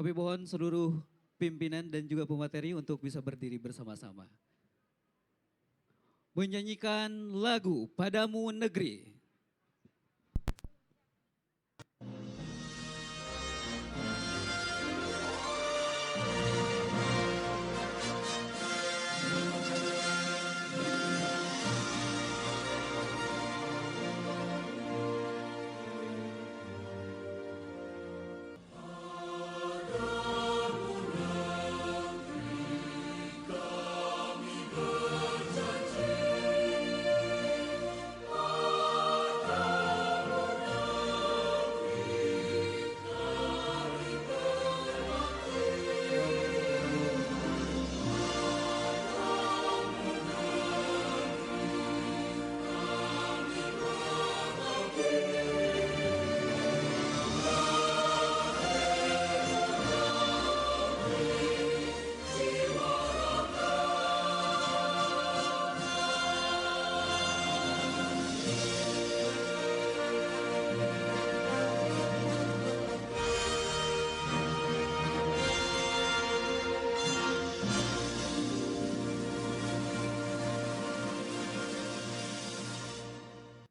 Kami mohon seluruh pimpinan dan juga pemateri untuk bisa berdiri bersama-sama. Menyanyikan lagu Padamu Negeri.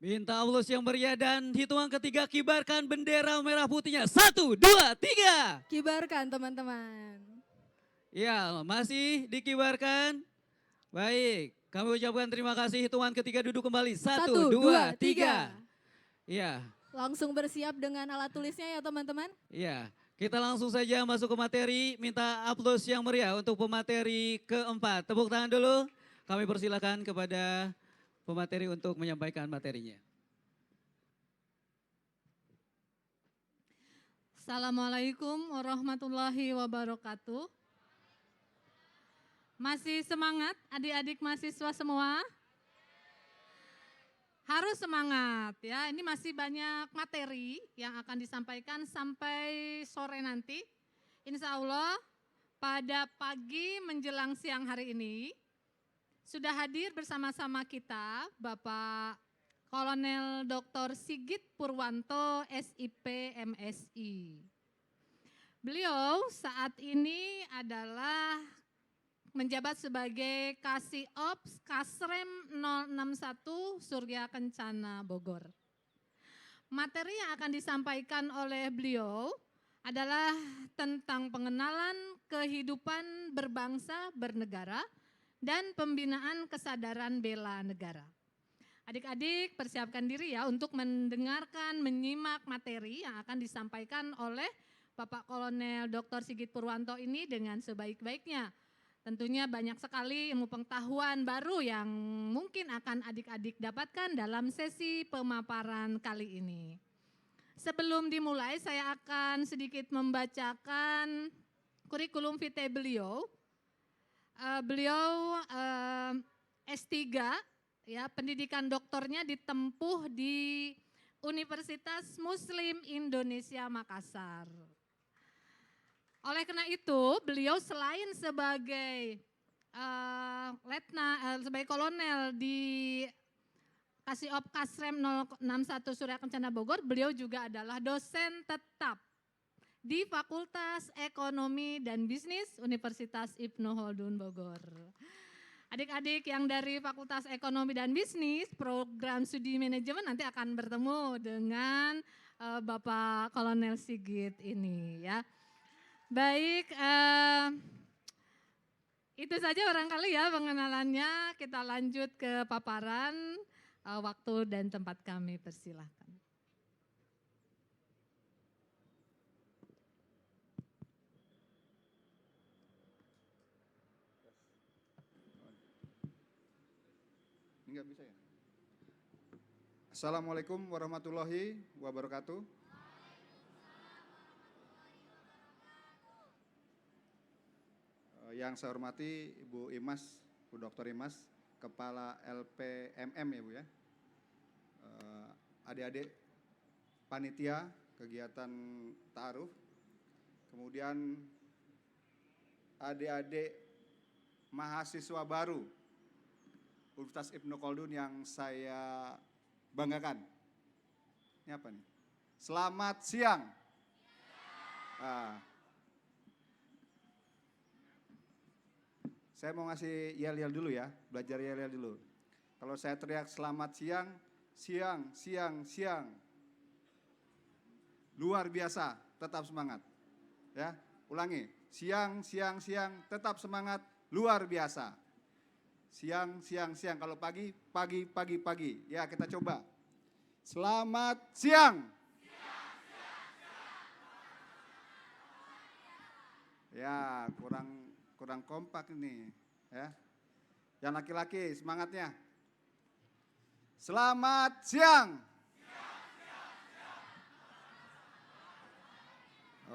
Minta aplaus yang meriah dan hitungan ketiga kibarkan bendera merah putihnya. 1, 2, 3. Kibarkan teman-teman. Ya, masih dikibarkan. Baik, kami ucapkan terima kasih. Hitungan ketiga duduk kembali. 1, 2, 3. Ya. Langsung bersiap dengan alat tulisnya ya teman-teman. Ya, kita langsung saja masuk ke materi. Minta aplaus yang meriah untuk pemateri keempat. Tepuk tangan dulu. Kami persilakan kepada pemateri untuk menyampaikan materinya. Assalamualaikum warahmatullahi wabarakatuh. Masih semangat adik-adik mahasiswa semua? Harus semangat ya, ini masih banyak materi yang akan disampaikan sampai sore nanti. Insya Allah pada pagi menjelang siang hari ini sudah hadir bersama-sama kita Bapak Kolonel Dr. Sigit Purwanto SIP MSI. Beliau saat ini adalah menjabat sebagai Kasiops Kasrem 061 Surya Kencana Bogor. Materi yang akan disampaikan oleh beliau adalah tentang pengenalan kehidupan berbangsa bernegara dan pembinaan kesadaran bela negara. Adik-adik persiapkan diri ya untuk mendengarkan, menyimak materi yang akan disampaikan oleh Bapak Kolonel Dr. Sigit Purwanto ini dengan sebaik-baiknya. Tentunya banyak sekali ilmu pengetahuan baru yang mungkin akan adik-adik dapatkan dalam sesi pemaparan kali ini. Sebelum dimulai saya akan sedikit membacakan kurikulum vitae beliau. Beliau S3 ya, pendidikan doktornya ditempuh di Universitas Muslim Indonesia Makassar. Oleh karena itu, beliau selain sebagai sebagai kolonel di Kasiop Kasrem 061 Surya Kencana Bogor, beliau juga adalah dosen tetap di Fakultas Ekonomi dan Bisnis Universitas Ibnu Khaldun Bogor. Adik-adik yang dari Fakultas Ekonomi dan Bisnis, program studi manajemen nanti akan bertemu dengan Bapak Kolonel Sigit ini ya. Baik, itu saja barangkali ya pengenalannya. Kita lanjut ke paparan, waktu dan tempat kami persilahkan. Enggak bisa ya? Assalamualaikum warahmatullahi wabarakatuh. Yang saya hormati Ibu Imas, Bu Dr. Imas, Kepala LPMM ya Bu ya. Adik-adik panitia kegiatan ta'aruf, kemudian adik-adik mahasiswa baru Universitas Ibnu Khaldun yang saya banggakan. Ini apa nih? Selamat siang. Saya mau ngasih yel-yel dulu ya, belajar yel-yel dulu. Kalau saya teriak selamat siang, siang, siang, siang. Luar biasa, tetap semangat. Ya, ulangi. Siang, siang, siang, tetap semangat, luar biasa. Siang, siang, siang. Kalau pagi, pagi, pagi, pagi. Ya, kita coba. Selamat siang. Ya, kurang kompak ini, ya. Yang laki-laki semangatnya. Selamat siang.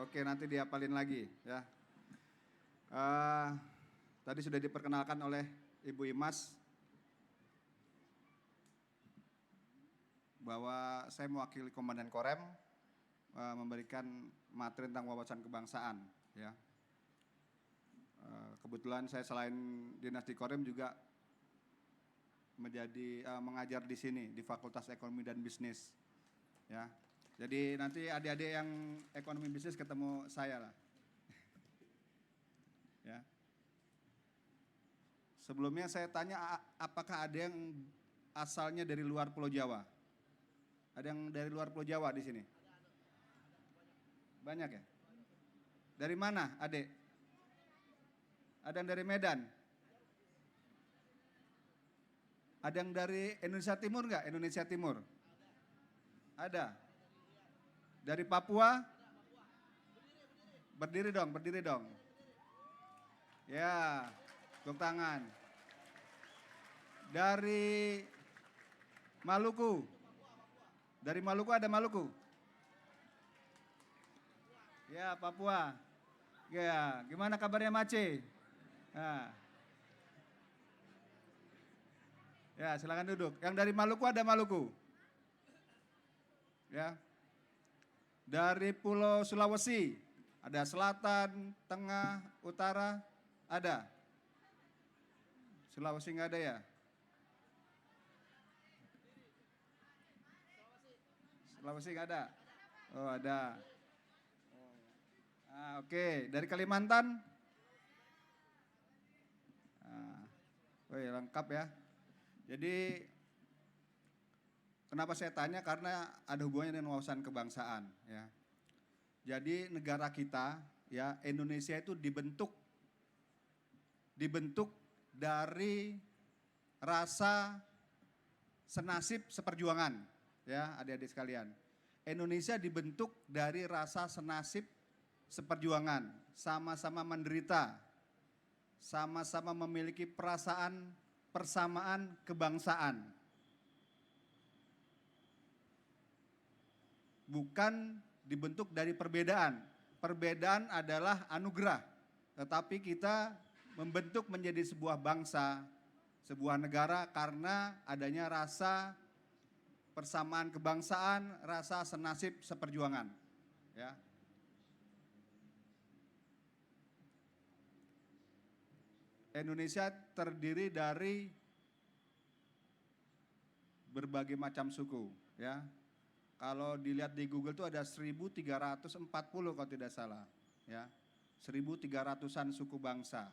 Oke, nanti dihafalin lagi, ya. Tadi sudah diperkenalkan oleh Ibu Imas bahwa saya mewakili Komandan Korem memberikan materi tentang wawasan kebangsaan, ya. Kebetulan saya selain dinas di Korem juga mengajar di sini di Fakultas Ekonomi dan Bisnis, ya. Jadi nanti adik-adik yang ekonomi bisnis ketemu saya lah. Ya. Sebelumnya saya tanya apakah ada yang asalnya dari luar Pulau Jawa? Ada yang dari luar Pulau Jawa di sini? Banyak ya? Dari mana, adik? Ada yang dari Medan? Ada yang dari Indonesia Timur enggak? Indonesia Timur? Ada. Dari Papua? Berdiri dong, berdiri dong. Ya, tepuk tangan. Dari Maluku? Dari Maluku ada Maluku? Ya, Papua. Ya, gimana kabarnya Mace? Nah. Ya, silakan duduk. Yang dari Maluku ada Maluku? Ya. Dari Pulau Sulawesi, ada selatan, tengah, utara, ada? Sulawesi nggak ada ya? Sulawesi nggak ada? Oh, ada. Oke. Dari Kalimantan? Lengkap ya. Jadi kenapa saya tanya? Karena ada hubungannya dengan wawasan kebangsaan, ya. Jadi negara kita, ya, Indonesia itu dibentuk dari rasa senasib seperjuangan, ya, adik-adik sekalian. Indonesia dibentuk dari rasa senasib seperjuangan, sama-sama menderita, sama-sama memiliki perasaan persamaan kebangsaan. Bukan dibentuk dari perbedaan. Perbedaan adalah anugerah. Tetapi kita membentuk menjadi sebuah bangsa, sebuah negara karena adanya rasa persamaan kebangsaan, rasa senasib seperjuangan. Ya. Indonesia terdiri dari berbagai macam suku, ya. Kalau dilihat di Google itu ada 1.340 kalau tidak salah, ya. 1.300-an suku bangsa.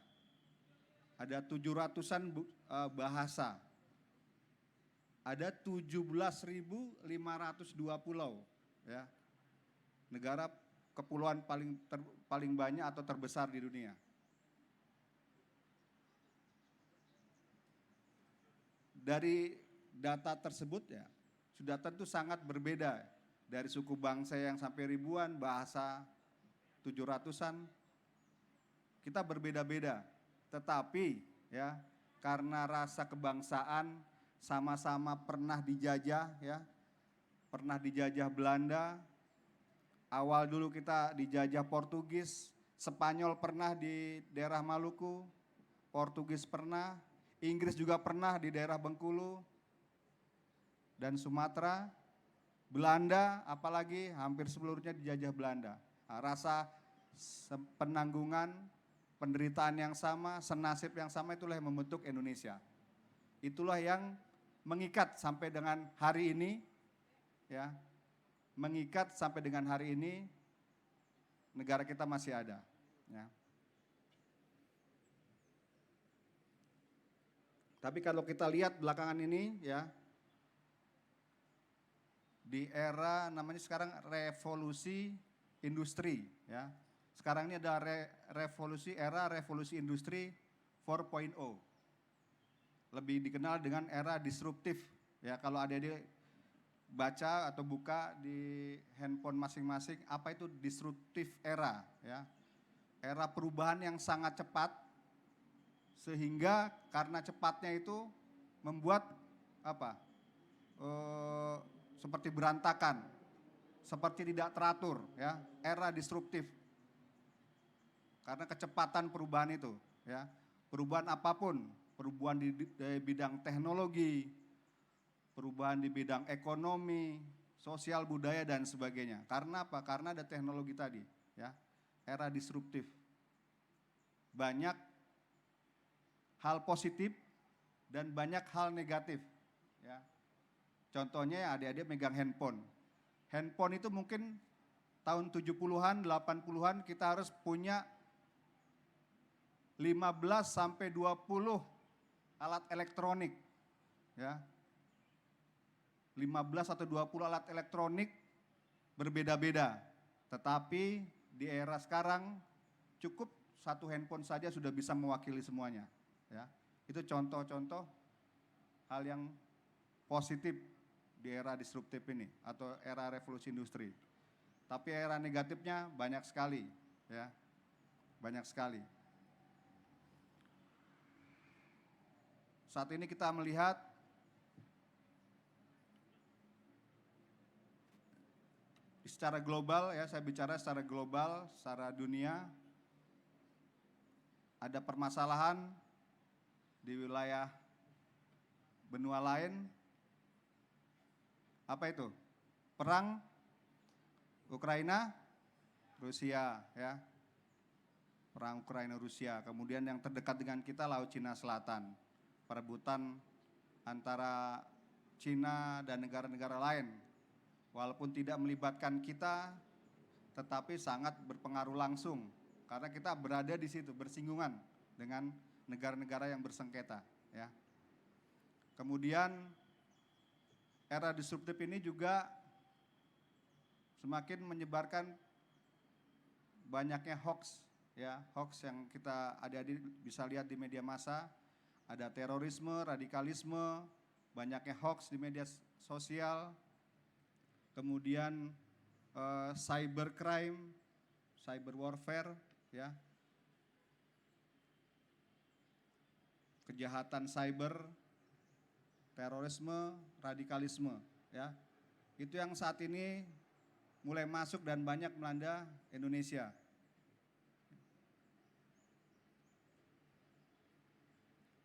Ada 700-an bahasa. Ada 17.502 pulau, ya. Negara kepulauan paling banyak atau terbesar di dunia. Dari data tersebut, ya, sudah tentu sangat berbeda dari suku bangsa yang sampai ribuan, bahasa 700-an. Kita berbeda-beda, tetapi, ya, karena rasa kebangsaan sama-sama pernah dijajah, ya. Pernah dijajah Belanda. Awal dulu kita dijajah Portugis, Spanyol pernah di daerah Maluku, Portugis pernah, Inggris juga pernah di daerah Bengkulu dan Sumatera, Belanda apalagi hampir seluruhnya dijajah Belanda. Nah, rasa penanggungan, penderitaan yang sama, senasib yang sama itulah yang membentuk Indonesia. Itulah yang mengikat sampai dengan hari ini, ya, mengikat sampai dengan hari ini negara kita masih ada. Ya. Tapi kalau kita lihat belakangan ini ya, di era namanya sekarang revolusi industri ya. Sekarang ini ada era revolusi industri 4.0. Lebih dikenal dengan era disruptif ya. Kalau adik-adik baca atau buka di handphone masing-masing, apa itu disruptif era ya. Era perubahan yang sangat cepat, sehingga karena cepatnya itu membuat apa? Seperti berantakan, seperti tidak teratur ya, era disruptif. Karena kecepatan perubahan itu ya. Perubahan apapun, perubahan di bidang teknologi, perubahan di bidang ekonomi, sosial budaya dan sebagainya. Karena apa? Karena ada teknologi tadi ya. Era disruptif. Banyak hal positif dan banyak hal negatif ya. Contohnya adik-adik megang handphone. Handphone itu mungkin tahun 70-an, 80-an kita harus punya 15 sampai 20 alat elektronik ya. 15 atau 20 alat elektronik berbeda-beda. Tetapi di era sekarang cukup satu handphone saja sudah bisa mewakili semuanya ya. Itu contoh-contoh hal yang positif di era disruptif ini atau era revolusi industri. Tapi era negatifnya banyak sekali ya. Banyak sekali. Saat ini kita melihat secara global ya, saya bicara secara global, secara dunia, ada permasalahan di wilayah benua lain. Apa itu? Perang Ukraina, Rusia ya. Perang Ukraina Rusia. Kemudian yang terdekat dengan kita Laut Cina Selatan. Perebutan antara Cina dan negara-negara lain. Walaupun tidak melibatkan kita, tetapi sangat berpengaruh langsung. Karena kita berada di situ, bersinggungan dengan negara-negara yang bersengketa ya. Kemudian era disruptif ini juga semakin menyebarkan banyaknya hoax ya, hoax yang kita adik-adik bisa lihat di media massa. Ada terorisme, radikalisme, banyaknya hoax di media sosial. Kemudian cybercrime, cyber warfare ya. Kejahatan cyber, terorisme, radikalisme ya. Itu yang saat ini mulai masuk dan banyak melanda Indonesia.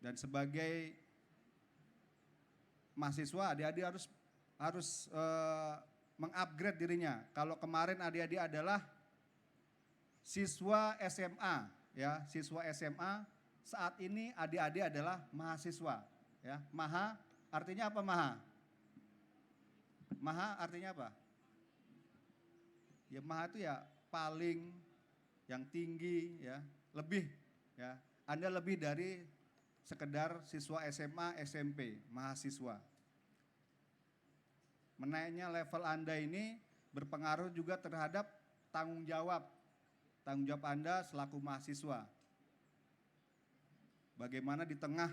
Dan sebagai mahasiswa, adik-adik harus mengupgrade dirinya. Kalau kemarin adik-adik adalah siswa SMA ya, siswa SMA, saat ini adik-adik adalah mahasiswa ya. Maha artinya apa maha? Maha artinya apa? Ya maha itu ya paling, yang tinggi ya, lebih ya. Anda lebih dari sekedar siswa SMA, SMP, mahasiswa. Menaiknya level Anda ini berpengaruh juga terhadap tanggung jawab Anda selaku mahasiswa. Bagaimana di tengah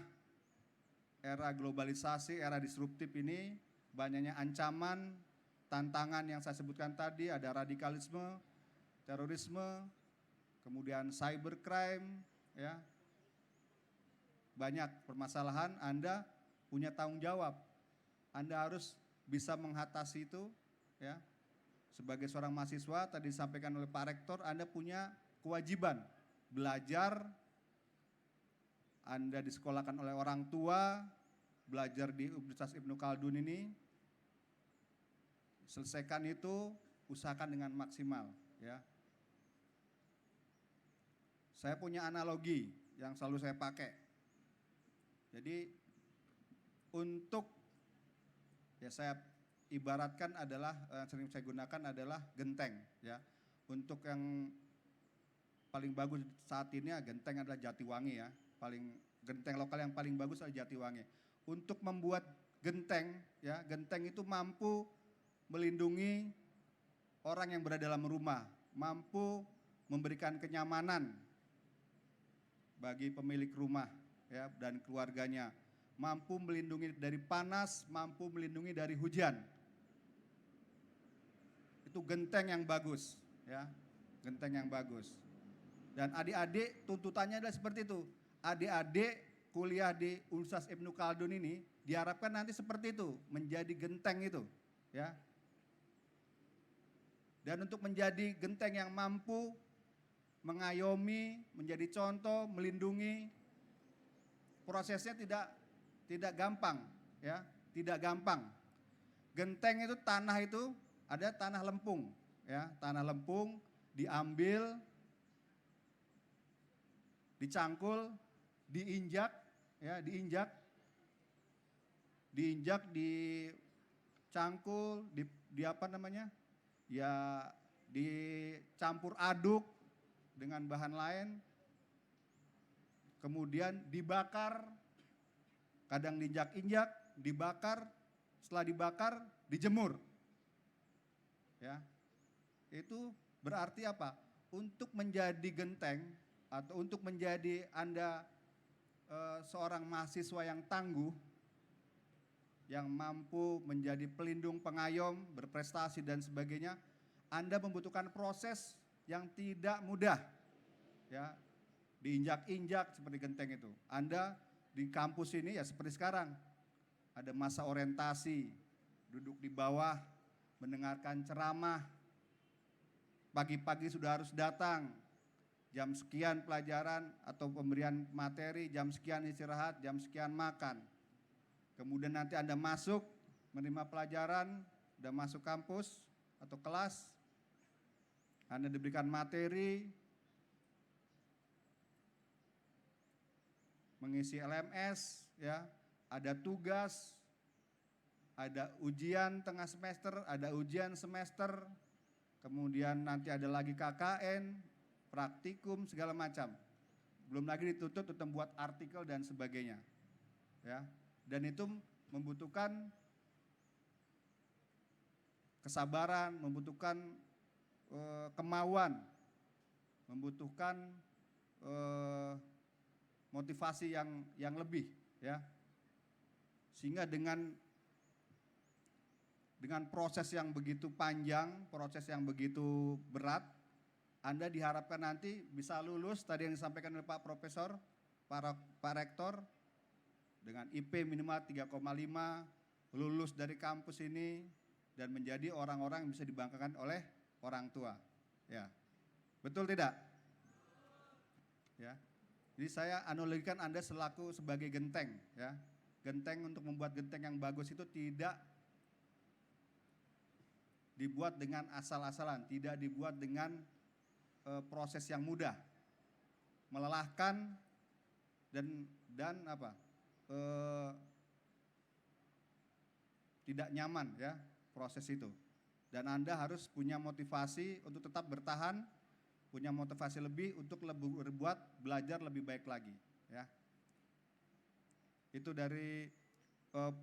era globalisasi, era disruptif ini, banyaknya ancaman, tantangan yang saya sebutkan tadi, ada radikalisme, terorisme, kemudian cybercrime, ya. Banyak permasalahan, Anda punya tanggung jawab. Anda harus bisa mengatasi itu, ya. Sebagai seorang mahasiswa, tadi disampaikan oleh Pak Rektor, Anda punya kewajiban belajar. Anda disekolahkan oleh orang tua, belajar di Universitas Ibnu Khaldun ini, selesaikan itu, usahakan dengan maksimal, ya. Saya punya analogi yang selalu saya pakai. Jadi untuk, ya saya ibaratkan adalah, sering saya gunakan adalah genteng, ya. Untuk yang paling bagus saat ini ya, genteng adalah Jatiwangi ya, paling Genteng lokal yang paling bagus adalah Jatiwangi. Untuk membuat genteng, ya, genteng itu mampu melindungi orang yang berada dalam rumah, mampu memberikan kenyamanan bagi pemilik rumah, ya, dan keluarganya, mampu melindungi dari panas, mampu melindungi dari hujan. Itu genteng yang bagus, ya, genteng yang bagus. Dan adik-adik tuntutannya adalah seperti itu. Adik-adik kuliah di Universitas Ibnu Khaldun ini diharapkan nanti seperti itu, menjadi genteng itu, ya. Dan untuk menjadi genteng yang mampu mengayomi, menjadi contoh, melindungi, prosesnya tidak gampang, ya, tidak gampang. Genteng itu tanah itu ada tanah lempung, ya, tanah lempung diambil, dicangkul, diinjak, ya, diinjak, dicangkul, di apa namanya, ya, dicampur aduk dengan bahan lain, kemudian dibakar, kadang diinjak-injak, dibakar, setelah dibakar dijemur, ya. Itu berarti apa? Untuk menjadi genteng atau untuk menjadi Anda seorang mahasiswa yang tangguh, yang mampu menjadi pelindung, pengayom, berprestasi dan sebagainya, Anda membutuhkan proses yang tidak mudah, ya, diinjak-injak seperti genteng itu. Anda di kampus ini ya seperti sekarang, ada masa orientasi, duduk di bawah, mendengarkan ceramah, pagi-pagi sudah harus datang, jam sekian pelajaran atau pemberian materi, jam sekian istirahat, jam sekian makan. Kemudian nanti Anda masuk, menerima pelajaran, Anda masuk kampus atau kelas, Anda diberikan materi, mengisi LMS, ya, ada tugas, ada ujian tengah semester, ada ujian semester, kemudian nanti ada lagi KKN, praktikum, segala macam. Belum lagi dituntut untuk membuat artikel dan sebagainya, ya. Dan itu membutuhkan kesabaran, membutuhkan kemauan, membutuhkan motivasi yang lebih, ya. Sehingga dengan proses yang begitu panjang, proses yang begitu berat, Anda diharapkan nanti bisa lulus tadi yang disampaikan oleh Pak Profesor, Pak Rektor, dengan IP minimal 3,5, lulus dari kampus ini, dan menjadi orang-orang yang bisa dibanggakan oleh orang tua, ya. Betul tidak? Ya. Jadi saya analogikan Anda sebagai genteng, ya. Genteng, untuk membuat genteng yang bagus itu tidak dibuat dengan asal-asalan, tidak dibuat dengan proses yang mudah, melelahkan dan apa? Tidak nyaman, ya, proses itu. Dan Anda harus punya motivasi untuk tetap bertahan, punya motivasi lebih untuk belajar lebih baik lagi, ya. Itu dari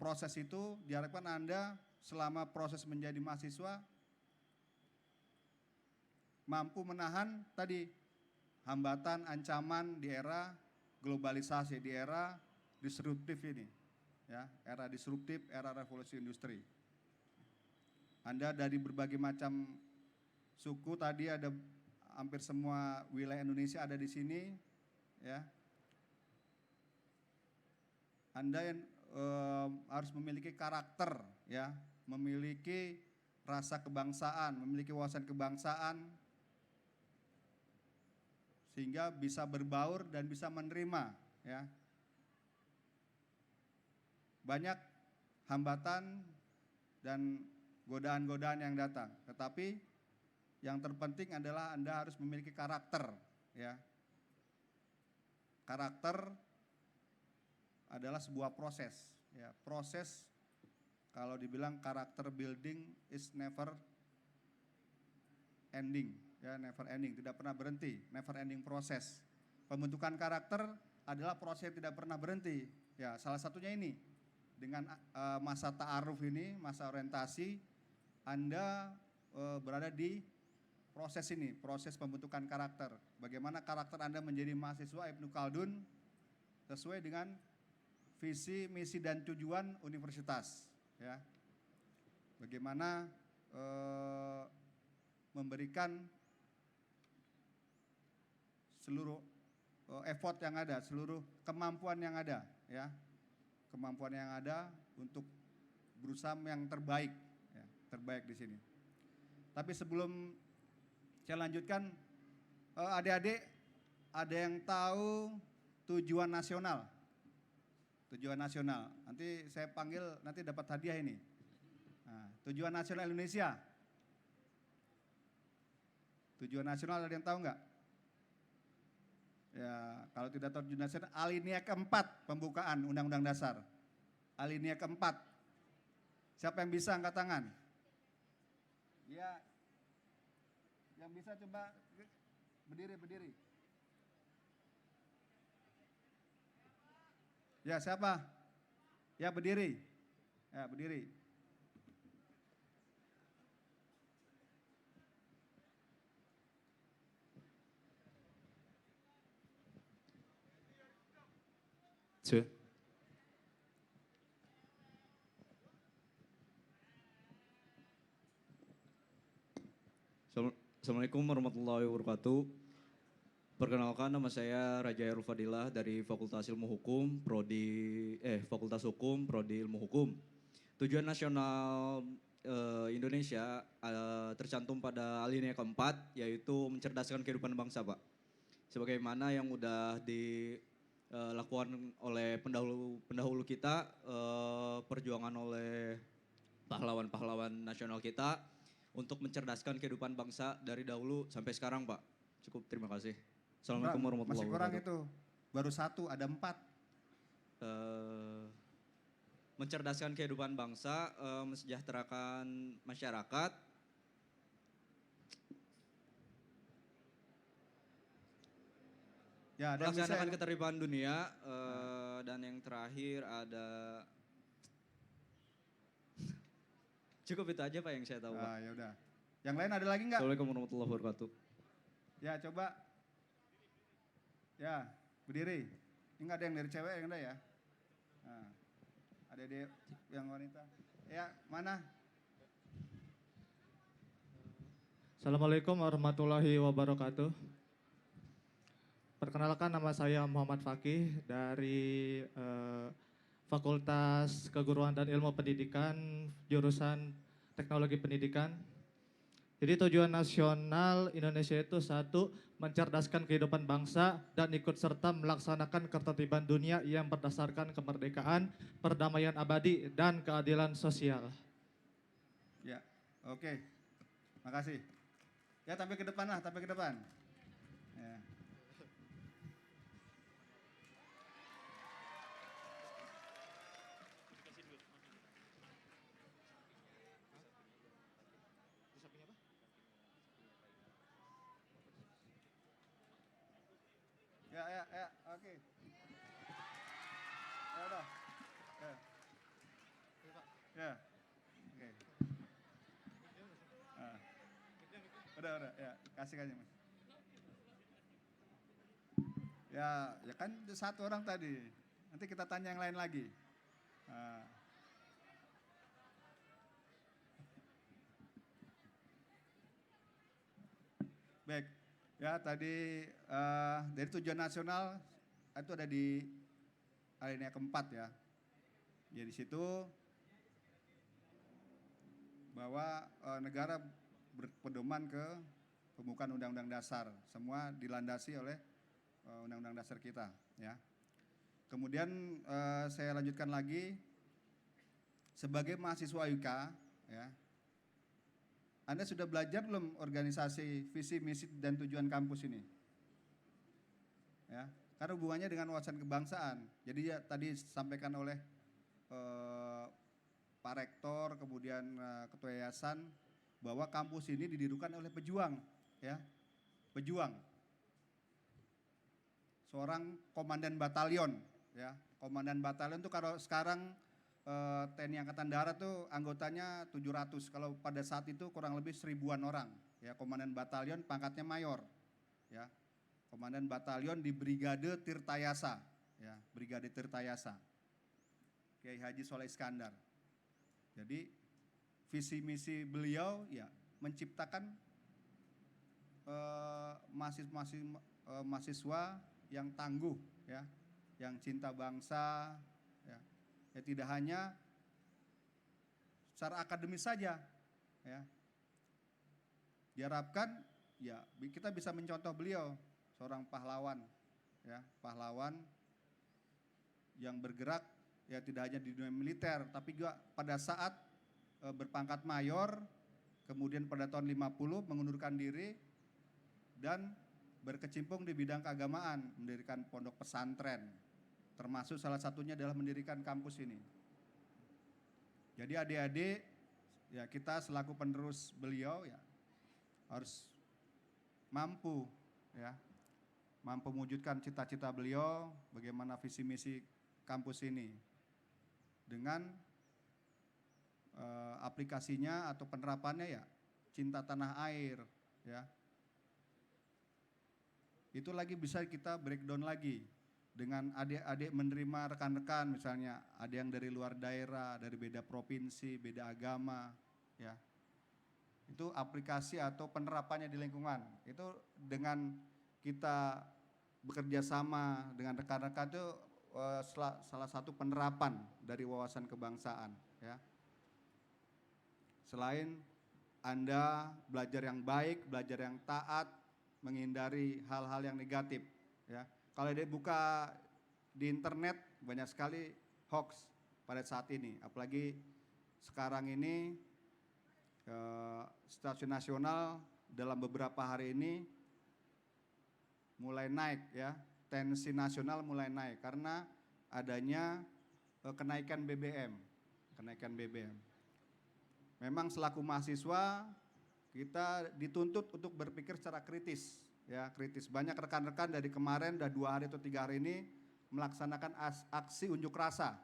proses itu diharapkan Anda selama proses menjadi mahasiswa mampu menahan tadi hambatan, ancaman di era globalisasi, di era disruptif ini, ya, era disruptif, era revolusi industri. Anda dari berbagai macam suku, tadi ada hampir semua wilayah Indonesia ada di sini, ya. Anda yang harus memiliki karakter, ya, memiliki rasa kebangsaan, memiliki wawasan kebangsaan, sehingga bisa berbaur dan bisa menerima, ya. Banyak hambatan dan godaan-godaan yang datang, tetapi yang terpenting adalah Anda harus memiliki karakter, ya. Karakter adalah sebuah proses, ya. Proses, kalau dibilang karakter building is never ending, ya, never ending, tidak pernah berhenti, never ending proses. Pembentukan karakter adalah proses yang tidak pernah berhenti. Ya, salah satunya ini dengan masa ta'aruf ini, masa orientasi, Anda berada di proses ini, proses pembentukan karakter. Bagaimana karakter Anda menjadi mahasiswa Ibnu Khaldun sesuai dengan visi, misi dan tujuan universitas. Ya, bagaimana memberikan seluruh effort yang ada, seluruh kemampuan yang ada, ya, kemampuan yang ada untuk berusaha yang terbaik, ya, terbaik di sini. Tapi sebelum saya lanjutkan, adik-adik ada yang tahu tujuan nasional? Tujuan nasional. Nanti saya panggil, nanti dapat hadiah ini. Nah, tujuan nasional Indonesia. Tujuan nasional ada yang tahu nggak? Ya, kalau tidak tahu tujuan nasional, alinea keempat pembukaan Undang-Undang Dasar. Alinea keempat. Siapa yang bisa angkat tangan? Ya, yang bisa coba berdiri. Ya, siapa? Ya, berdiri. Ya, berdiri. Assalamualaikum warahmatullahi wabarakatuh. Perkenalkan, nama saya Raja Hairul Fadilah dari Fakultas Ilmu Hukum, Fakultas Hukum, Prodi Ilmu Hukum. Tujuan nasional Indonesia tercantum pada alinea keempat, yaitu mencerdaskan kehidupan bangsa, Pak. Sebagaimana yang udah dilakukan oleh pendahulu kita, perjuangan oleh pahlawan-pahlawan nasional kita untuk mencerdaskan kehidupan bangsa dari dahulu sampai sekarang, Pak. Cukup, terima kasih. Assalamualaikum warahmatullahi wabarakatuh. Masih kurang itu, baru 1, ada 4. Mencerdaskan kehidupan bangsa, mensejahterakan masyarakat, Ya, ada yang bisa melaksanakan ya? ketertiban dunia, dan yang terakhir ada cukup itu aja Pak yang saya tahu, Pak. Ya udah. Yang lain ada lagi nggak? Assalamualaikum warahmatullahi wabarakatuh. Ya, coba. Ya, berdiri. Ini nggak ada yang dari cewek yang ada ya? Nah, ada yang wanita. Ya, mana? Assalamualaikum warahmatullahi wabarakatuh. Perkenalkan, nama saya Muhammad Fakih dari Fakultas Keguruan dan Ilmu Pendidikan, jurusan Teknologi Pendidikan. Jadi tujuan nasional Indonesia itu 1, mencerdaskan kehidupan bangsa dan ikut serta melaksanakan ketertiban dunia yang berdasarkan kemerdekaan, perdamaian abadi, dan keadilan sosial. Ya, oke. Makasih. Ya, tampil ke depan lah, tampil ke depan. Ya. Ya, oke. Ya udah. Ya. Oke. Udah, ya, kasih Mas. Ya kan 1 orang tadi. Nanti kita tanya yang lain lagi. Baik. Ya, tadi dari tujuan nasional itu ada di alinea keempat ya. Ya, di situ bahwa negara berpedoman ke pembukaan Undang-Undang Dasar. Semua dilandasi oleh Undang-Undang Dasar kita, ya. Kemudian saya lanjutkan lagi, sebagai mahasiswa UK, ya. Anda sudah belajar belum organisasi, visi, misi, dan tujuan kampus ini? Ya, karena hubungannya dengan wawasan kebangsaan. Jadi ya tadi disampaikan oleh Pak Rektor, kemudian Ketua Yayasan, bahwa kampus ini didirikan oleh pejuang, ya, pejuang. seorang komandan batalion, ya. Komandan batalion tuh kalau sekarang TNI Angkatan Darat tuh anggotanya 700, kalau pada saat itu kurang lebih 1000-an orang, ya. Komandan batalion pangkatnya mayor, ya. Komandan batalion di Brigade Tirtayasa, ya, Brigade Tirtayasa, Kiai Haji Soleh Iskandar. Jadi visi misi beliau ya menciptakan mahasiswa yang tangguh, ya, yang cinta bangsa, ya, ya tidak hanya secara akademis saja, ya. Diharapkan ya kita bisa mencontoh beliau, seorang pahlawan, ya, pahlawan yang bergerak ya tidak hanya di dunia militer, tapi juga pada saat berpangkat mayor, kemudian pada tahun 50 mengundurkan diri dan berkecimpung di bidang keagamaan, mendirikan pondok pesantren, termasuk salah satunya adalah mendirikan kampus ini. Jadi adik-adik, ya kita selaku penerus beliau ya harus mampu, ya, mampu mewujudkan cita-cita beliau, bagaimana visi misi kampus ini dengan aplikasinya atau penerapannya ya cinta tanah air, ya. Itu lagi bisa kita breakdown lagi dengan adik-adik menerima rekan-rekan, misalnya ada yang dari luar daerah, dari beda provinsi, beda agama, ya. Itu aplikasi atau penerapannya di lingkungan. Itu dengan kita bekerja sama dengan rekan-rekan itu salah satu penerapan dari wawasan kebangsaan, ya. Selain Anda belajar yang baik, belajar yang taat, menghindari hal-hal yang negatif, ya. Kalau dibuka di internet banyak sekali hoax pada saat ini, apalagi sekarang ini stasiun nasional dalam beberapa hari ini mulai naik, ya. Tensi nasional mulai naik karena adanya kenaikan BBM, Memang selaku mahasiswa kita dituntut untuk berpikir secara kritis, ya, kritis. Banyak rekan-rekan dari kemarin udah 2 hari atau 3 hari ini melaksanakan aksi unjuk rasa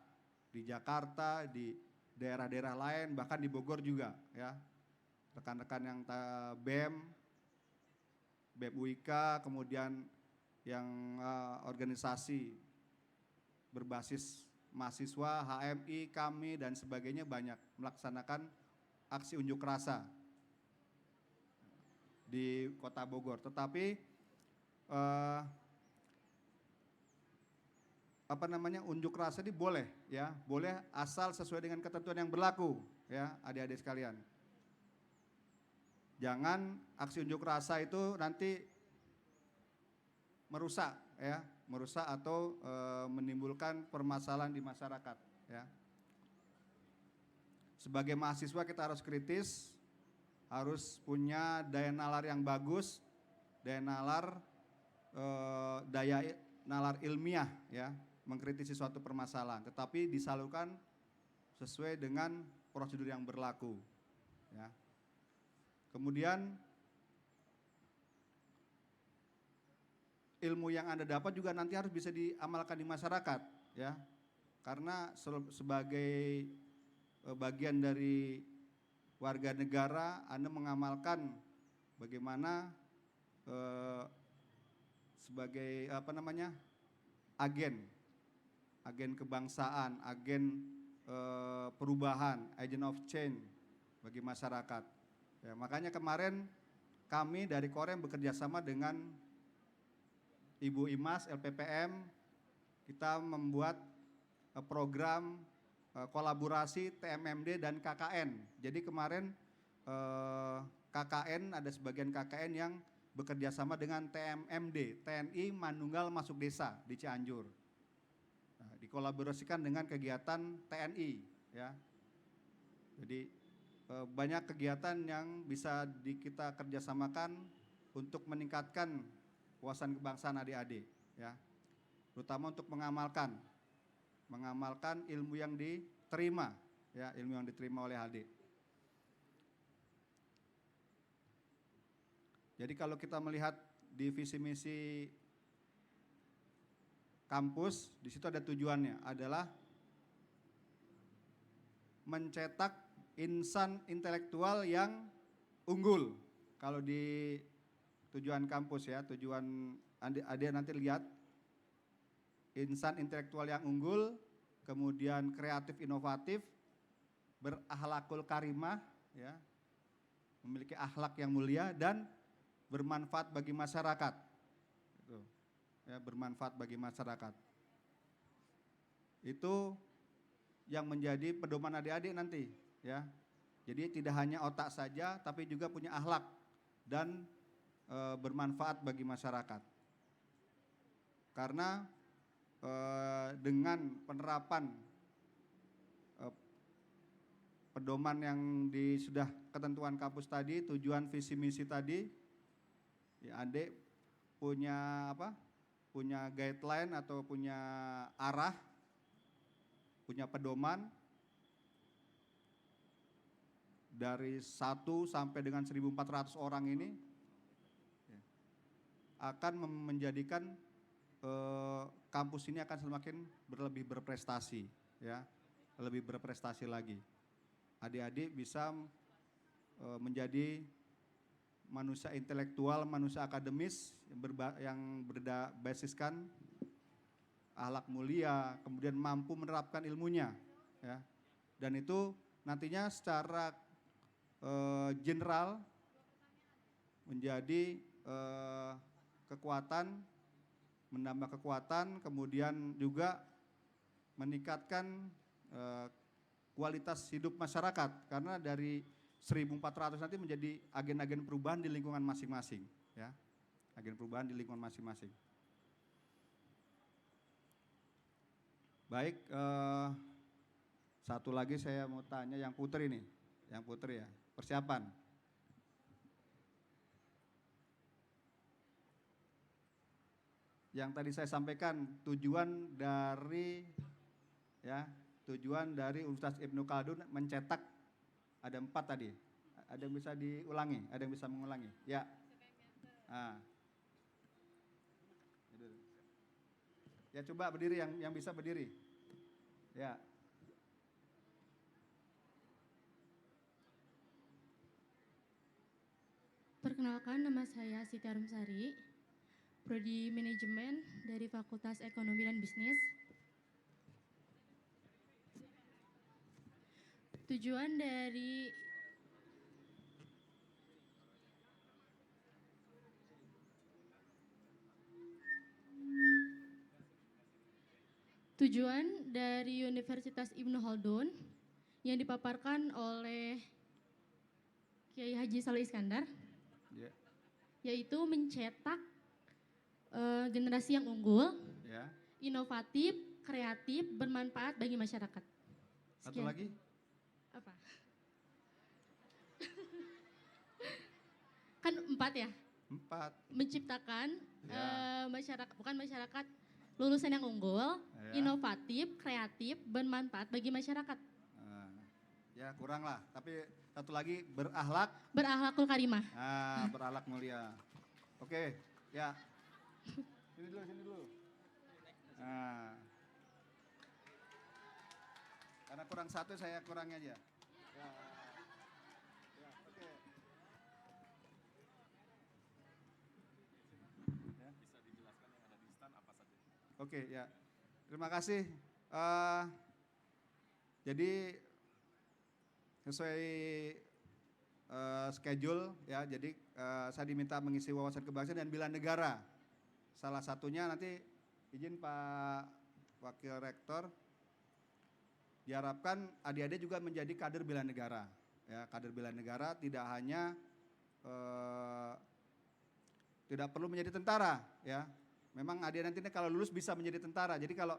di Jakarta, di daerah-daerah lain, bahkan di Bogor juga, ya. Rekan-rekan yang BEM UIK, kemudian yang organisasi berbasis mahasiswa, HMI, kami dan sebagainya banyak melaksanakan aksi unjuk rasa di Kota Bogor. Tetapi unjuk rasa ini boleh, ya, boleh asal sesuai dengan ketentuan yang berlaku, ya, adik-adik sekalian. Jangan aksi unjuk rasa itu nanti merusak, ya, merusak atau menimbulkan permasalahan di masyarakat, ya. Sebagai mahasiswa kita harus kritis, harus punya daya nalar yang bagus, daya nalar ilmiah, ya, mengkritisi suatu permasalahan, tetapi disalurkan sesuai dengan prosedur yang berlaku, ya. Kemudian ilmu yang Anda dapat juga nanti harus bisa diamalkan di masyarakat, ya. Karena sebagai bagian dari warga negara, Anda mengamalkan bagaimana sebagai agen kebangsaan, agen perubahan, agent of change bagi masyarakat. Ya, makanya kemarin kami dari Korem bekerja sama dengan Ibu Imas LPPM, kita membuat program kolaborasi TMMD dan KKN. Jadi kemarin KKN, ada sebagian KKN yang bekerja sama dengan TMMD, TNI Manunggal Masuk Desa di Cianjur. Nah, dikolaborasikan dengan kegiatan TNI, ya. Jadi banyak kegiatan yang bisa kita kerjasamakan untuk meningkatkan wawasan kebangsaan adik-adik, ya. Terutama untuk mengamalkan ilmu yang diterima, ya, ilmu yang diterima oleh adik. Jadi kalau kita melihat di visi misi kampus, di situ ada tujuannya adalah mencetak insan intelektual yang unggul. Kalau di tujuan kampus ya, tujuan adik nanti lihat insan intelektual yang unggul, kemudian kreatif inovatif, berakhlakul karimah ya, memiliki akhlak yang mulia dan bermanfaat bagi masyarakat. Itu ya, bermanfaat bagi masyarakat. Itu yang menjadi pedoman adik-adik nanti ya. Jadi tidak hanya otak saja tapi juga punya akhlak dan bermanfaat bagi masyarakat. Karena dengan penerapan pedoman yang sudah ketentuan kampus tadi, tujuan visi misi tadi, ya adik punya apa? Punya guideline atau punya arah, punya pedoman dari 1 sampai dengan 1.400 orang ini ya, akan menjadikan kampus ini akan semakin lebih berprestasi ya, lebih berprestasi lagi. Adik-adik bisa menjadi manusia intelektual, manusia akademis yang berbasiskan akhlak mulia, kemudian mampu menerapkan ilmunya ya. Dan itu nantinya secara general menjadi kekuatan, menambah kekuatan, kemudian juga meningkatkan kualitas hidup masyarakat, karena dari 1.400 nanti menjadi agen-agen perubahan di lingkungan masing-masing ya, agen perubahan di lingkungan masing-masing. Baik, satu lagi saya mau tanya yang Putri nih, yang Putri ya, persiapan. Yang tadi saya sampaikan tujuan dari Universitas Ibnu Khaldun mencetak ada 4 tadi. Ada yang bisa diulangi, ada yang bisa mengulangi. Ya. Ya coba berdiri yang bisa berdiri. Ya. Perkenalkan, nama saya Siti Arumsari, Prodi Manajemen dari Fakultas Ekonomi dan Bisnis. Tujuan dari Universitas Ibnu Khaldun yang dipaparkan oleh Kiai Haji Saleh Iskandar, yaitu mencetak generasi yang unggul, inovatif, kreatif, bermanfaat bagi masyarakat. Satu lagi? Apa? Kan 4 ya? 4. Menciptakan masyarakat, bukan masyarakat, lulusan yang unggul, inovatif, kreatif, bermanfaat bagi masyarakat. Ya kurang lah, tapi satu lagi berakhlak. Berakhlakul karimah. Berakhlak mulia. Oke, ya. Sini dulu. Karena kurang 1 saya kurangi aja. Ya, oke. Bisa dijelaskan yang ada di stand apa saja? Oke, ya. Terima kasih. Jadi sesuai schedule ya, jadi saya diminta mengisi wawasan kebangsaan dan bela negara. Salah satunya nanti izin Pak Wakil Rektor, diharapkan adik-adik juga menjadi kader bela negara. Ya, kader bela negara tidak hanya tidak perlu menjadi tentara ya. Memang adik nanti kalau lulus bisa menjadi tentara. Jadi kalau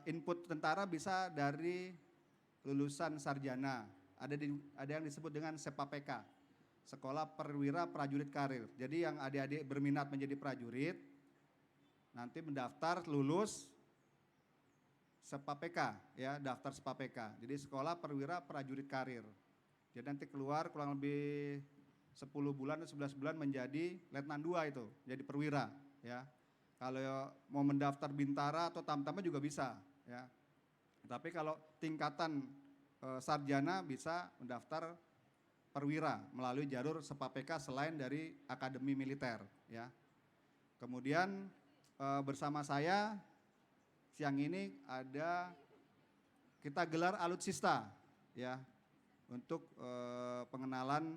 input tentara bisa dari lulusan sarjana. Ada yang disebut dengan SEPAPK, Sekolah Perwira Prajurit Karir. Jadi yang adik-adik berminat menjadi prajurit, nanti mendaftar lulus SEPAPK ya, daftar SEPAPK. Jadi Sekolah Perwira Prajurit Karir. Jadi nanti keluar kurang lebih 10 bulan atau 11 bulan menjadi Letnan 2 itu, jadi perwira ya. Kalau mau mendaftar Bintara atau Tamtama juga bisa, ya. Tapi kalau tingkatan sarjana bisa mendaftar perwira melalui jalur SEPAPK selain dari akademi militer, ya. Kemudian bersama saya siang ini kita gelar alutsista, ya, untuk pengenalan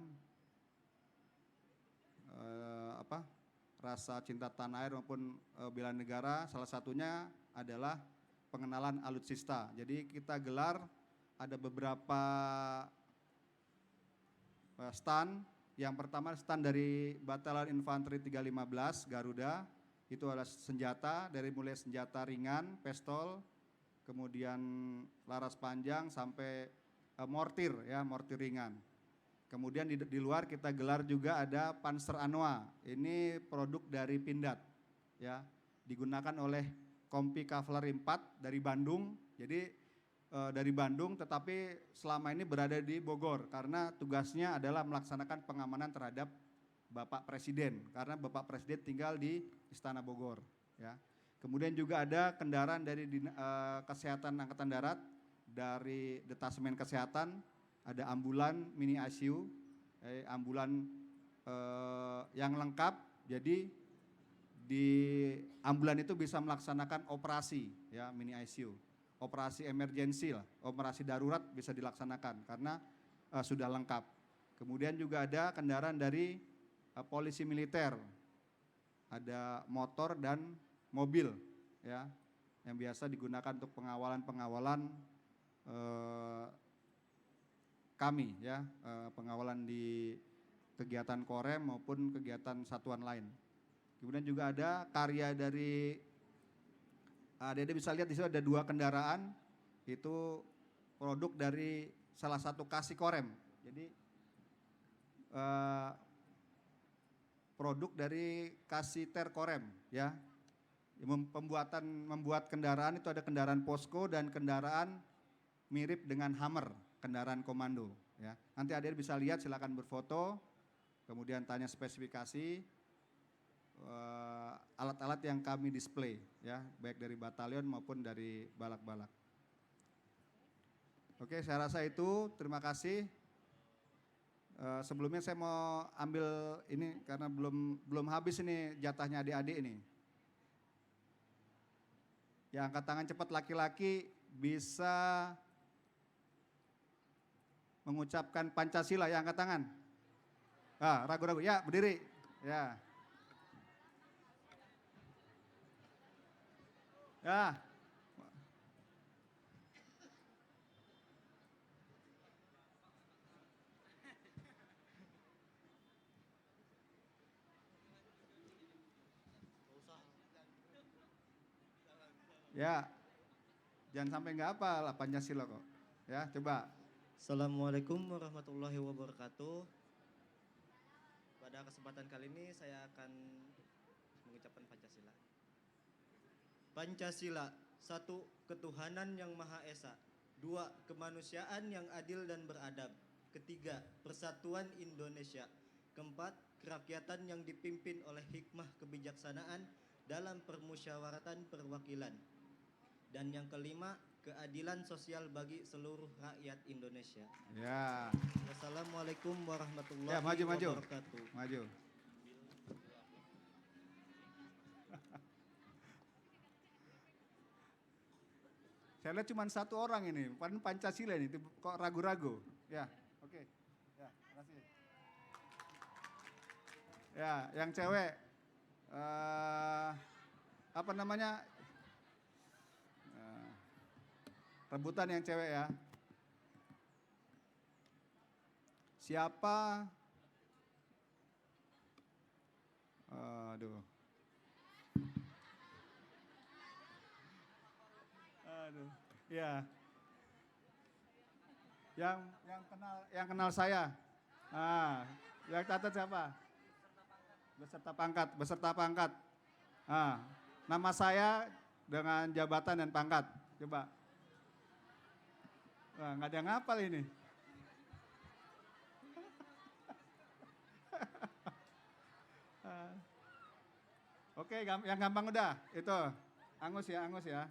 rasa cinta tanah air maupun bela negara. Salah satunya adalah pengenalan alutsista. Jadi kita gelar ada beberapa stand. Yang pertama stand dari Batalion Infanteri 315 Garuda, itu adalah senjata dari mulai senjata ringan, pistol, kemudian laras panjang sampai mortir, ya, mortir ringan. Kemudian di luar kita gelar juga ada Panzer Anoa. Ini produk dari Pindad, ya, digunakan oleh Kompi Kavaleri 4 dari Bandung. Jadi dari Bandung, tetapi selama ini berada di Bogor karena tugasnya adalah melaksanakan pengamanan terhadap Bapak Presiden, karena Bapak Presiden tinggal di Istana Bogor, ya. Kemudian juga ada kendaraan dari Kesehatan Angkatan Darat, dari Detasemen Kesehatan, ada ambulan mini ICU, ambulan yang lengkap. Jadi di ambulan itu bisa melaksanakan operasi, ya, mini ICU. Operasi emergensi lah, operasi darurat bisa dilaksanakan karena sudah lengkap. Kemudian juga ada kendaraan dari polisi militer, ada motor dan mobil, ya, yang biasa digunakan untuk pengawalan kami, ya, pengawalan di kegiatan Korem maupun kegiatan satuan lain. Kemudian juga ada karya dari Dede bisa lihat di sini ada 2 kendaraan, itu produk dari salah satu kasih Korem. Jadi produk dari kasih Ter Korem, ya. Membuat kendaraan itu ada kendaraan posko dan kendaraan mirip dengan Hammer, kendaraan komando, ya. Nanti adik bisa lihat, silakan berfoto, kemudian tanya spesifikasi alat-alat yang kami display, ya, baik dari batalion maupun dari balak-balak. Oke, saya rasa itu. Terima kasih. Sebelumnya saya mau ambil ini karena belum habis ini jatahnya adik-adik ini. Yang angkat tangan cepat laki-laki bisa mengucapkan Pancasila, ya, angkat tangan. Ragu-ragu, ya, berdiri, ya. Ya. Ya. Jangan sampai nggak hafal Pancasila kok. Ya, coba. Assalamualaikum warahmatullahi wabarakatuh. Pada kesempatan kali ini saya akan mengucapkan Pancasila. Pancasila, 1. Ketuhanan yang Maha Esa. 2. Kemanusiaan yang adil dan beradab. 3. Persatuan Indonesia. 4. Kerakyatan yang dipimpin oleh hikmah kebijaksanaan dalam permusyawaratan perwakilan. Dan yang 5, keadilan sosial bagi seluruh rakyat Indonesia. Ya. Wassalamualaikum warahmatullahi Ya, maju. wabarakatuh. Maju. Saya lihat cuma 1 orang ini, Pancasila ini, kok ragu-ragu. Ya, oke. Ya, makasih. Ya, yang cewek, apa namanya? Rebutan yang cewek, ya. Siapa? Aduh. Ya. Yang kenal saya. Yang catat siapa? Beserta pangkat. Nama saya dengan jabatan dan pangkat. Coba. Nggak ada yang ngapal ini. Oke, yang gampang udah. Itu, angus ya, angus ya.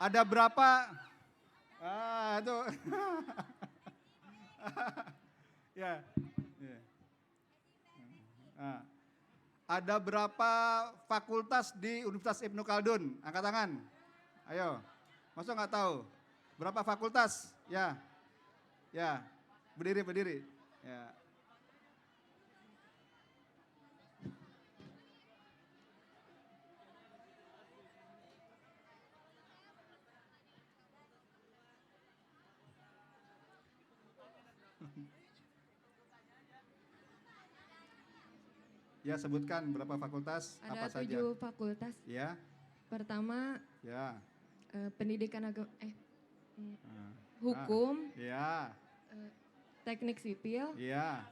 Ada berapa? Itu. Ya. Ya. Ada berapa fakultas di Universitas Ibnu Khaldun? Angkat tangan. Ayo. Masa nggak tahu? Berapa fakultas? Ya. Ya. Berdiri, berdiri. Ya. Ya, sebutkan berapa fakultas, apa Ada saja. 7 fakultas. Ya, Pertama ya. pendidikan agama, hukum, Ya, teknik sipil, ya.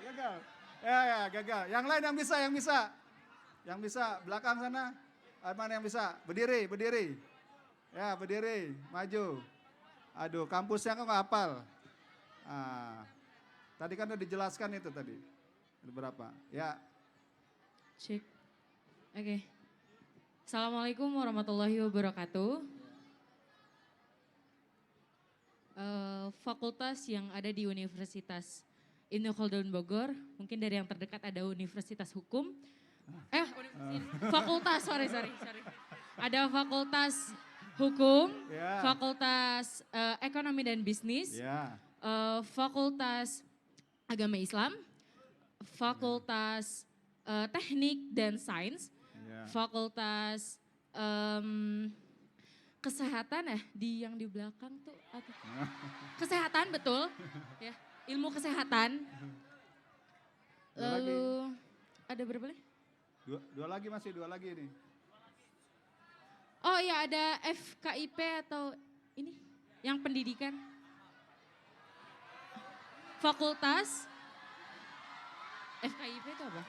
Gagal. Ya, gagal. Yang lain yang bisa, yang bisa. Yang bisa, belakang sana. Mana yang bisa? Berdiri, berdiri. Ya, berdiri, maju. Aduh, kampusnya kok nggak hafal. Tadi kan udah dijelaskan itu tadi. Ada berapa? Ya. Cek. Oke. Assalamualaikum warahmatullahi wabarakatuh. Fakultas yang ada di Universitas Ibnu Khaldun Bogor, mungkin dari yang terdekat ada Universitas Hukum. Fakultas, sorry. Ada Fakultas Hukum, Ya. Fakultas Ekonomi dan Bisnis, Ya. Fakultas Agama Islam, Fakultas Teknik dan Sains, Ya. Fakultas Kesehatan yang di belakang tuh apa? Kesehatan betul, ya ilmu kesehatan. Dua lagi. Lalu ada berapa lagi? Dua lagi masih, dua lagi ini. Oh ya ada FKIP atau ini yang pendidikan. Fakultas FKIP itu apa?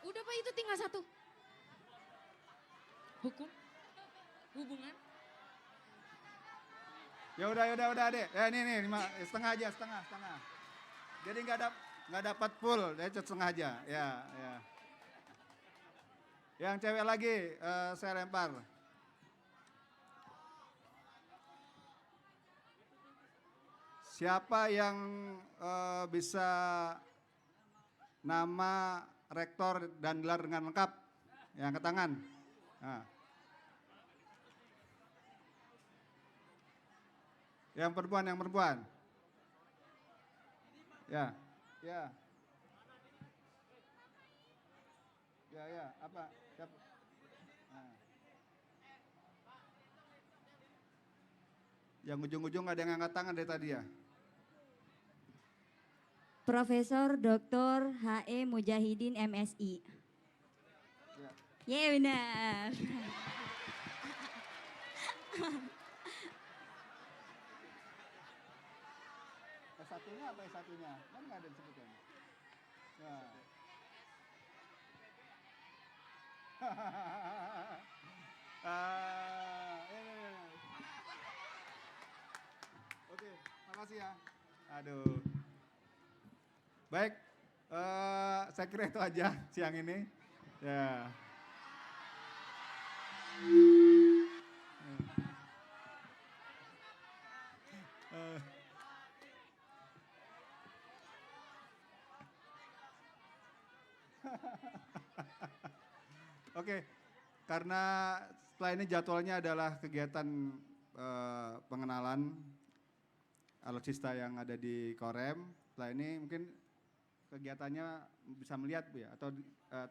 Udah Pak, itu tinggal satu. Hukum? Hubungan? Ya udah Dek. Ya ini setengah aja, setengah. Jadi nggak dapat full, ya setengah aja. Ya. Yang cewek lagi saya lempar. Siapa yang bisa nama rektor dan gelar dengan lengkap? Yang angkat tangan. Nah. Yang perempuan. Ya. Apa? Siapa? Nah. Yang ujung-ujung ada yang angkat tangan dari tadi ya? Profesor Dr. H.E. Mujahidin MSI. Ya benar. S1-nya apa S1-nya? Kan nggak ada disebutkan. Ya. Ini. Oke, makasih ya. Aduh. Baik, saya kira itu aja siang ini. Ya. Oke, karena setelah ini jadwalnya adalah kegiatan pengenalan alutsista yang ada di Korem. Setelah ini mungkin kegiatannya bisa melihat Bu ya, atau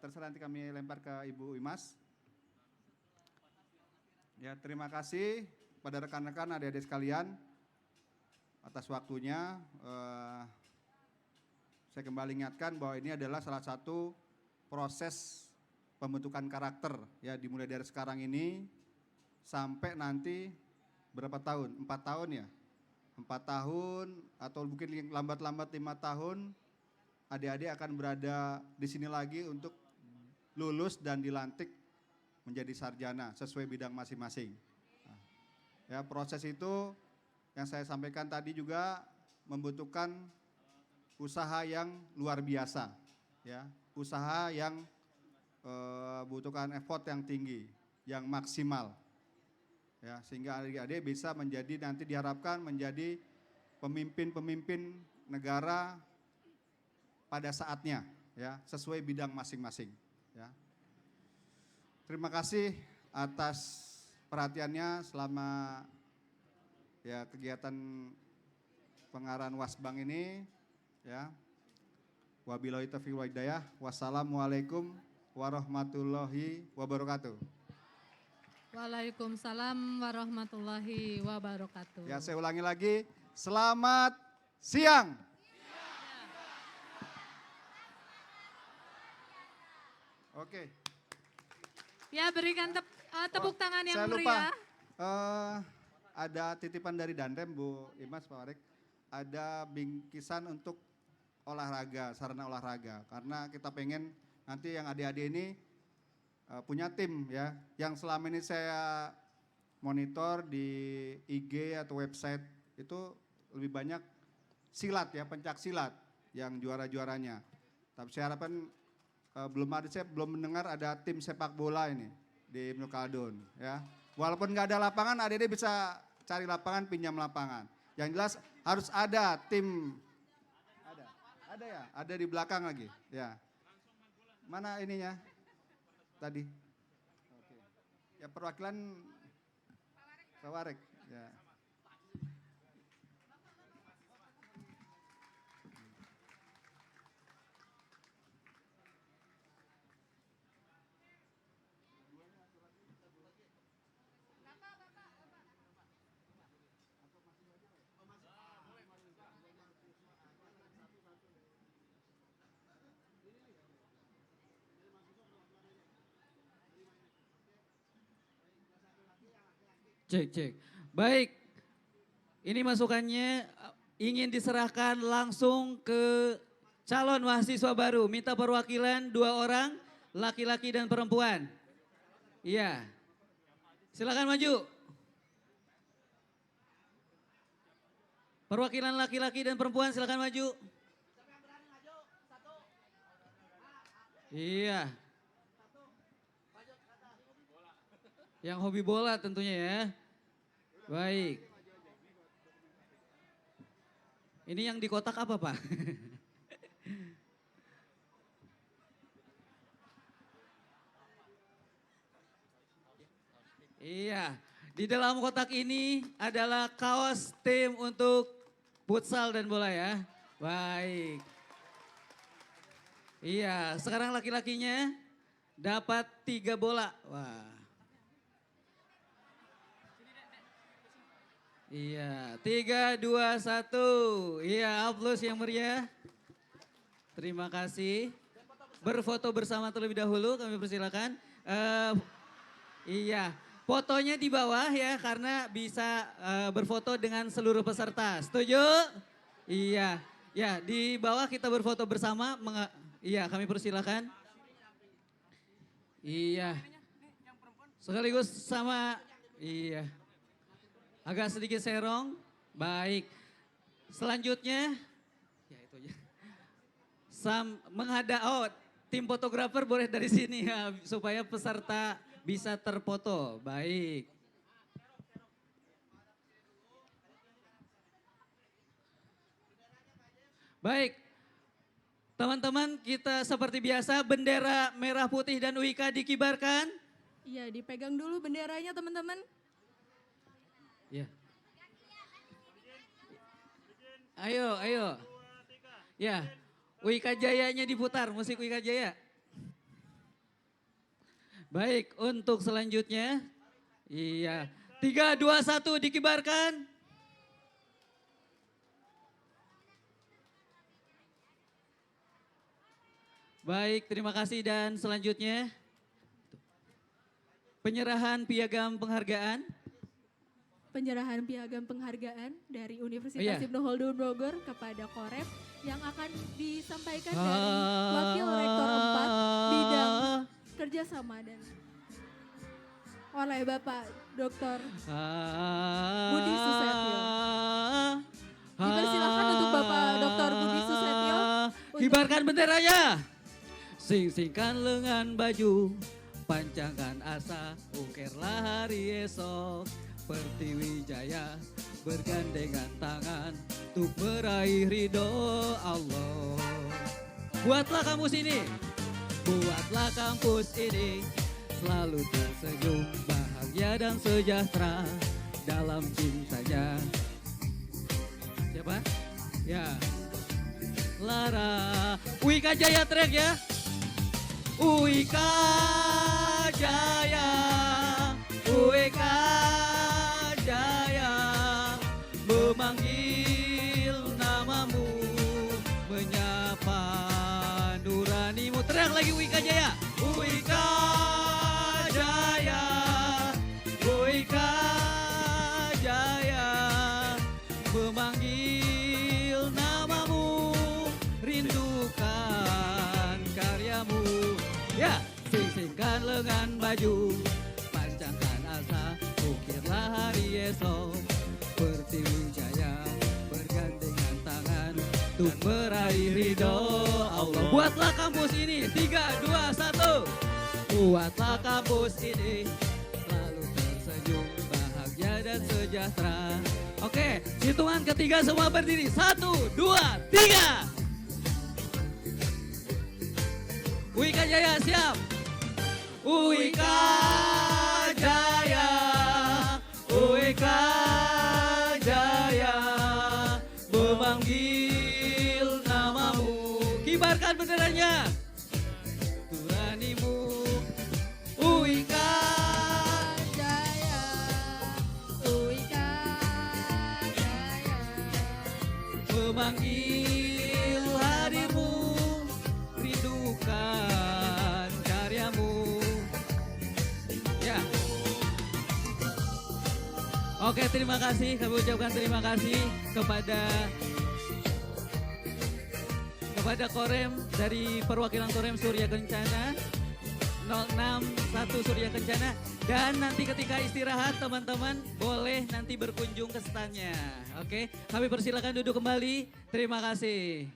terserah nanti kami lempar ke Ibu Imas. Ya, terima kasih pada rekan-rekan adik-adik sekalian atas waktunya. Saya kembali ingatkan bahwa ini adalah salah satu proses pembentukan karakter ya, dimulai dari sekarang ini sampai nanti berapa tahun? 4 tahun ya? 4 tahun atau mungkin lambat-lambat 5 tahun adik-adik akan berada di sini lagi untuk lulus dan dilantik menjadi sarjana sesuai bidang masing-masing. Ya, proses itu yang saya sampaikan tadi juga membutuhkan usaha yang luar biasa, ya, usaha yang membutuhkan effort yang tinggi, yang maksimal, ya, sehingga adik-adik bisa menjadi nanti diharapkan menjadi pemimpin-pemimpin negara pada saatnya, ya, sesuai bidang masing-masing, ya. Terima kasih atas perhatiannya selama ya kegiatan pengarahan Wasbang ini, ya. Wabillahi taufiq wal hidayah. Wassalamualaikum warahmatullahi wabarakatuh. Waalaikumsalam warahmatullahi wabarakatuh. Ya, saya ulangi lagi. Selamat siang. Oke. Ya, berikan tepuk tangan yang Saya lupa, meriah. ada titipan dari Dandem, Bu Imas, Pak Warik. Ada bingkisan untuk olahraga, sarana olahraga. Karena kita pengen nanti yang adik-adik ini punya tim, ya. Yang selama ini saya monitor di IG atau website itu lebih banyak silat, ya, pencak silat yang juara-juaranya. Tapi saya harapkan saya belum mendengar ada tim sepak bola ini di Ibnu Khaldun, ya. Walaupun nggak ada lapangan, adik-adik bisa cari lapangan, pinjam lapangan. Yang jelas harus ada tim. Ada ya, ada di belakang lagi, ya. Mana ininya? Tadi. Oke. Ya, perwakilan Pak Warik, ya. Cek, cek. Baik, ini masukannya ingin diserahkan langsung ke calon mahasiswa baru. Minta perwakilan 2 orang, laki-laki dan perempuan. Iya, silakan maju. Perwakilan laki-laki dan perempuan silakan maju. Iya. Yang hobi bola tentunya ya. Baik. Ini yang di kotak apa, Pak? Iya. Di dalam kotak ini adalah kaos tim untuk futsal dan bola ya. Baik. Iya, sekarang laki-lakinya dapat 3 bola. Wah. Iya, 3, 2, 1. Iya, aplaus yang meriah. Terima kasih. Berfoto bersama terlebih dahulu, kami persilakan. Iya, fotonya di bawah ya, karena bisa berfoto dengan seluruh peserta. Setuju? Iya, ya di bawah kita berfoto bersama. Iya, kami persilakan. Iya, sekaligus sama, iya. Agak sedikit serong, baik. Selanjutnya, ya itu aja. Tim fotografer boleh dari sini ya, supaya peserta bisa terfoto, baik. Baik, teman-teman kita seperti biasa bendera merah putih dan UIK dikibarkan. Iya, dipegang dulu benderanya teman-teman. Ya. Ayo, ayo. Ya, Wika Jayanya diputar, musik Wika Jaya. Baik, untuk selanjutnya. Iya, 3, 2, 1 dikibarkan. Baik, terima kasih dan selanjutnya. Penyerahan piagam penghargaan. Penyerahan piagam penghargaan dari Universitas Ibnu Khaldun Bogor kepada Korep yang akan disampaikan dari Wakil Rektor 4 bidang kerjasama dan oleh Bapak Dr. Budi Susetio. Dipersilakan untuk Bapak Dr. Budi Susetio. Kibarkan benderanya. Sing-singkan lengan baju, pancangkan asa, ukirlah hari esok. Pertiwi Jaya bergandengan tangan untuk meraih ridho Allah. Buatlah kampus ini, buatlah kampus ini selalu tersenyum, bahagia dan sejahtera dalam cintanya. Siapa? Ya. Lara. Wika Jaya track ya. Wika Jaya. Wika Jaya. Memanggil namamu, menyapa nuranimu. Teriak lagi Wika Jaya. Wika Jaya. Wika Jaya. Memanggil namamu, rindukan karyamu. Ya, sing-singkan lengan baju, pancangkan asa, ukirlah hari esok. Pertiwi Jaya bergandengan tangan untuk meraih ridho Allah. Buatlah kampus ini, 3, 2, 1. Buatlah kampus ini selalu tersenyum, bahagia dan sejahtera. Oke, hitungan ketiga semua berdiri. 1, 2, 3. Wika Jaya siap. Wika Jaya. Wika Jaya. Memanggil namamu. Kibarkan benderanya. Nuranimu. Wika Jaya. Wika Jaya. Memanggil harimu, rindukan karyamu. Ya. Oke, terima kasih. Kami ucapkan terima kasih kepada Korem dari perwakilan Korem Surya Kencana 061 Surya Kencana. Dan nanti ketika istirahat teman-teman boleh nanti berkunjung ke standnya. Oke, kami persilakan duduk kembali. Terima kasih.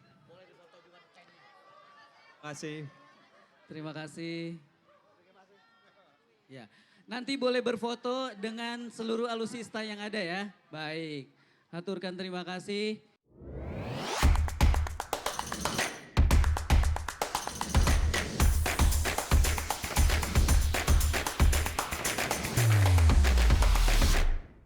Kasih. Terima kasih. Ya, nanti boleh berfoto dengan seluruh alusista yang ada ya. Baik, aturkan terima kasih.